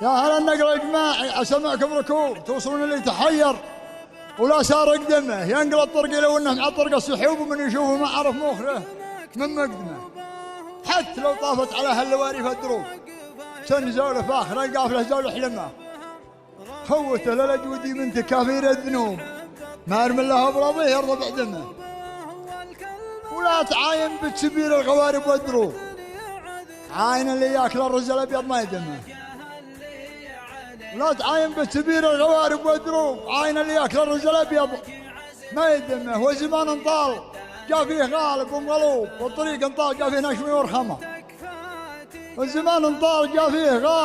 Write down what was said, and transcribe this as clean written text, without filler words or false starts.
يا أهل النقل الجماعي أسمعكم ركوب توصلون اللي تحير ولا سارق دمه ينقل الطرق لو انه مع الطرق السحوب ومن يشوفه ما عرف مخره من مقدمه حتى لو طافت على هاللواري الدروب سن زوله فاخره القافله زول حلمه خوته للجودي من تكافير الذنوب ما يرمي الله براضيه يرضى بعدمه ولا تعاين بتسبير الغوارب والدروب عاين اللي ياكل الرز الابيض ما يدمه لا تعاين بتسبير الغوارب والدروب عاين اللي ياكل الرز الابيض ما يدمه وزمان طال جاء فيه غالب ومغلوب والطريق انطال جاء فيه نشمي ورخمه والزمان طال جاء فيه غالب